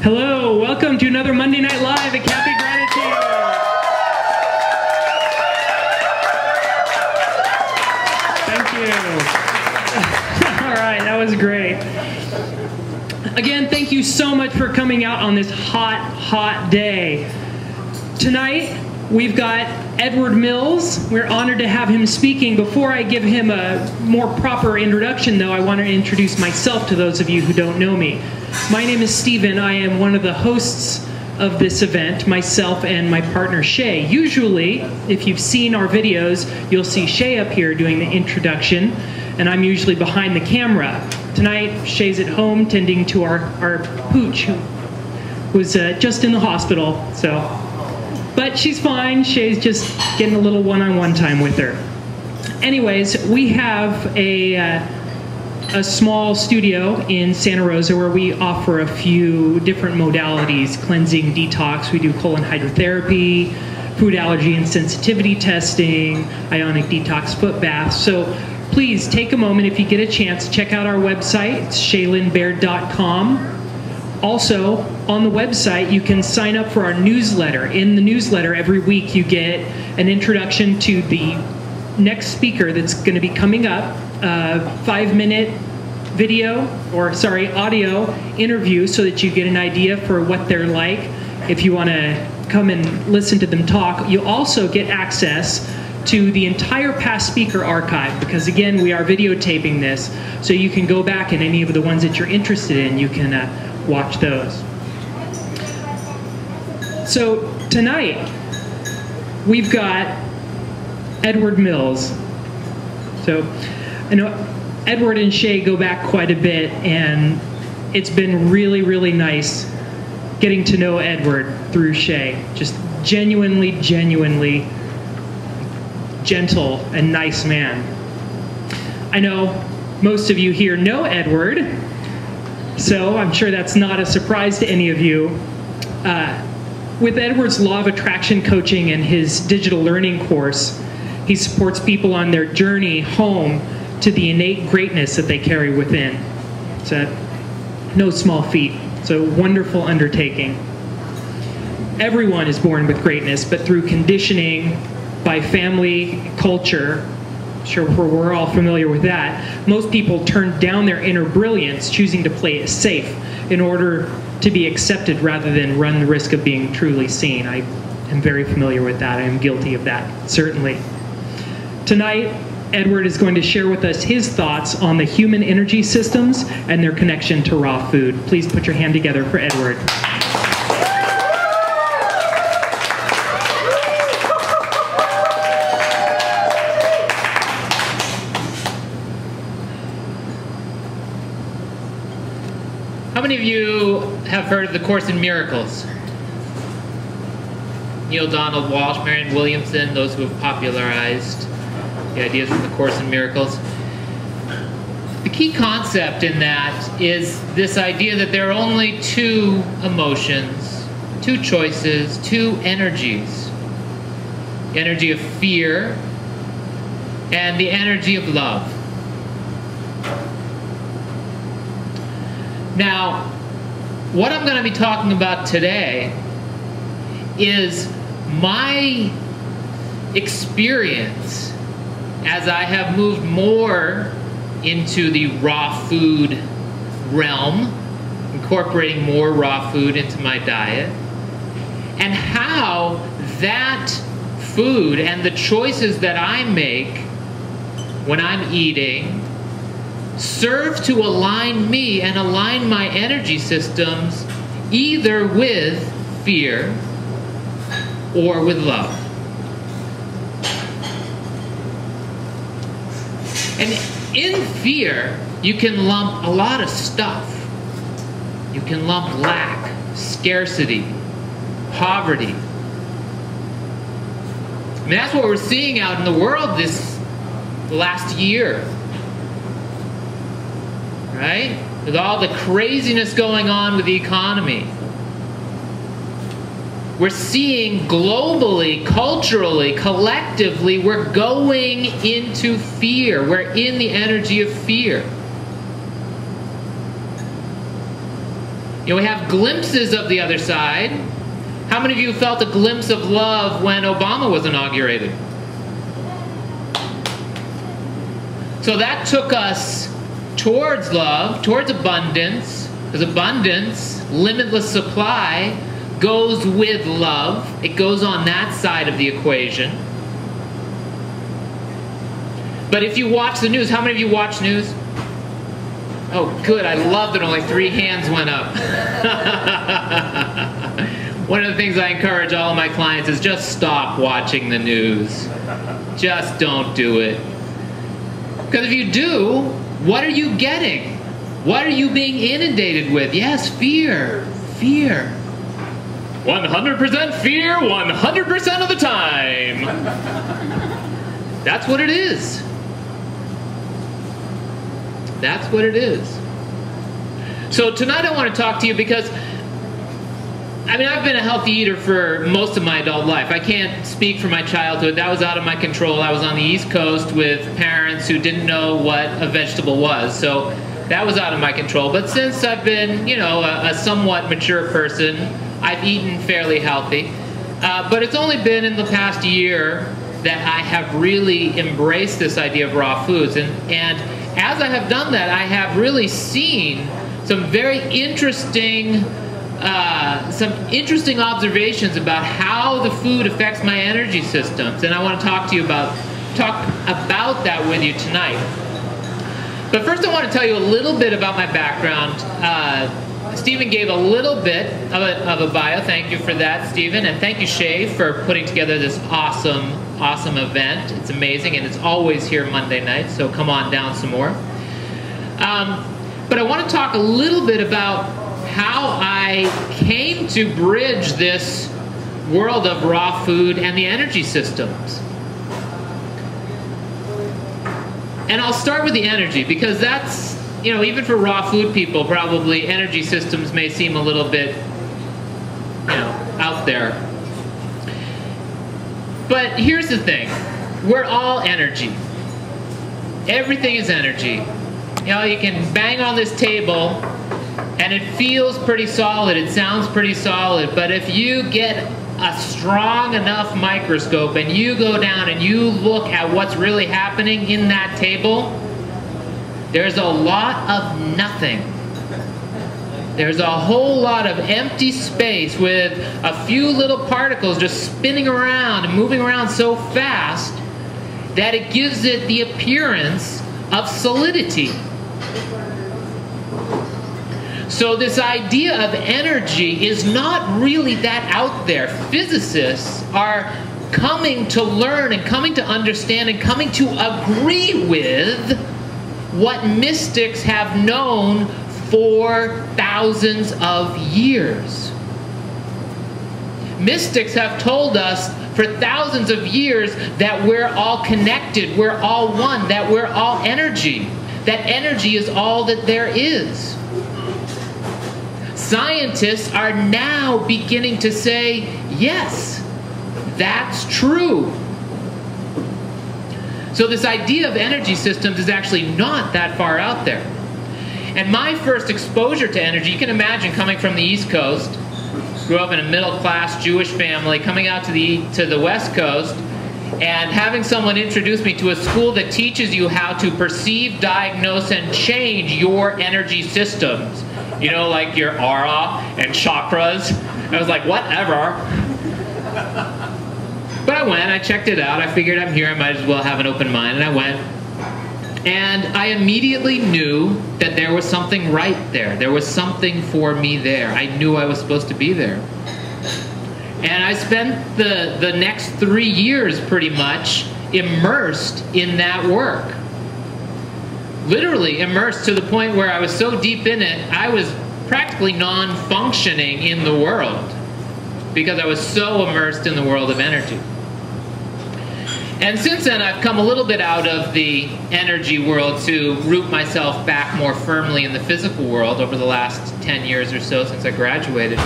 Hello, welcome to another Monday Night Live at Cafe Gratitude. Thank you. All right, that was great. Again, thank you so much for coming out on this hot, hot day. Tonight, we've got Edward Mills. We're honored to have him speaking. Before I give him a more proper introduction, though, I want to introduce myself to those of you who don't know me. My name is Stephen. I am one of the hosts of this event, myself and my partner Shea. Usually, if you've seen our videos, you'll see Shea up here doing the introduction, and I'm usually behind the camera. Tonight, Shea's at home tending to our pooch, who was just in the hospital, but she's fine. Shea's just getting a little one-on-one time with her. Anyways, we have a small studio in Santa Rosa where we offer a few different modalities: cleansing, detox. We do colon hydrotherapy, food allergy and sensitivity testing, ionic detox foot baths. So please take a moment, if you get a chance, check out our website. It's SheaLynnBaird.com. Also, on the website, you can sign up for our newsletter. In the newsletter, every week you get an introduction to the next speaker that's going to be coming up, a 5-minute audio interview, so that you get an idea for what they're like. If you want to come and listen to them talk, you also get access to the entire past speaker archive, because again, we are videotaping this, so you can go back, and any of the ones that you're interested in, you can watch those. So tonight, we've got Edward Mills. So I know Edward and Shea go back quite a bit, and it's been really, really nice getting to know Edward through Shea. Just genuinely gentle and nice man. I know most of you here know Edward, so I'm sure that's not a surprise to any of you. With Edward's Law of Attraction coaching and his digital learning course, he supports people on their journey home to the innate greatness that they carry within. It's no small feat. It's a wonderful undertaking. Everyone is born with greatness, but through conditioning, by family, culture, I'm sure we're all familiar with that, most people turn down their inner brilliance, choosing to play it safe in order to be accepted rather than run the risk of being truly seen. I am very familiar with that. I am guilty of that, certainly. Tonight, Edward is going to share with us his thoughts on the human energy systems and their connection to raw food. Please put your hand together for Edward. How many of you have heard of the Course in Miracles? Neil Donald Walsh, Marianne Williamson, those who have popularized the ideas from the Course in Miracles. The key concept in that is this idea that there are only two emotions, two choices, two energies. The energy of fear and the energy of love. Now, what I'm going to be talking about today is my experience as I have moved more into the raw food realm, incorporating more raw food into my diet, and how that food and the choices that I make when I'm eating serve to align me and align my energy systems either with fear or with love. And in fear, you can lump a lot of stuff. You can lump lack, scarcity, poverty. I mean, that's what we're seeing out in the world this last year. Right? With all the craziness going on with the economy. We're seeing globally, culturally, collectively, we're going into fear. We're in the energy of fear. You know, we have glimpses of the other side. How many of you felt a glimpse of love when Obama was inaugurated? So that took us towards love, towards abundance, because abundance, limitless supply, goes with love. It goes on that side of the equation. But if you watch the news, how many of you watch news? Oh, good. I love that only 3 hands went up. One of the things I encourage all of my clients is just stop watching the news. Just don't do it. Because if you do, what are you getting? What are you being inundated with? Yes, fear. Fear. 100% fear 100% of the time. That's what it is. That's what it is. So tonight I want to talk to you because, I mean, I've been a healthy eater for most of my adult life. I can't speak for my childhood. That was out of my control. I was on the East Coast with parents who didn't know what a vegetable was. So that was out of my control. But since I've been, you know, a somewhat mature person, I've eaten fairly healthy. But it's only been in the past year that I have really embraced this idea of raw foods. And as I have done that, I have really seen some very interesting observations about how the food affects my energy systems, and I want to talk about that with you tonight. But first, I want to tell you a little bit about my background. Stephen gave a little bit of a bio. Thank you for that, Stephen, and thank you, Shea, for putting together this awesome event. It's amazing, and it's always here Monday night, so come on down some more. But I want to talk a little bit about how I came to bridge this world of raw food and the energy systems. And I'll start with the energy, because that's, you know, even for raw food people, probably energy systems may seem a little bit, you know, out there. But here's the thing. We're all energy. Everything is energy. You know, you can bang on this table and it feels pretty solid. It sounds pretty solid. But if you get a strong enough microscope and you go down and you look at what's really happening in that table, there's a lot of nothing. There's a whole lot of empty space with a few little particles just spinning around and moving around so fast that it gives it the appearance of solidity. So this idea of energy is not really that out there. Physicists are coming to learn and coming to understand and coming to agree with what mystics have known for thousands of years. Mystics have told us for thousands of years that we're all connected, we're all one, that we're all energy, that energy is all that there is. Scientists are now beginning to say, yes, that's true. So this idea of energy systems is actually not that far out there. And my first exposure to energy, you can imagine coming from the East Coast, grew up in a middle-class Jewish family, coming out to the West Coast, and having someone introduce me to a school that teaches you how to perceive, diagnose, and change your energy systems. You know, like your aura and chakras. I was like, whatever. But I went, I checked it out, I figured I'm here, I might as well have an open mind, and I went. And I immediately knew that there was something right there. There was something for me there. I knew I was supposed to be there. And I spent the next 3 years pretty much immersed in that work. Literally immersed to the point where I was so deep in it, I was practically non-functioning in the world because I was so immersed in the world of energy. And since then, I've come a little bit out of the energy world to root myself back more firmly in the physical world over the last 10 years or so since I graduated.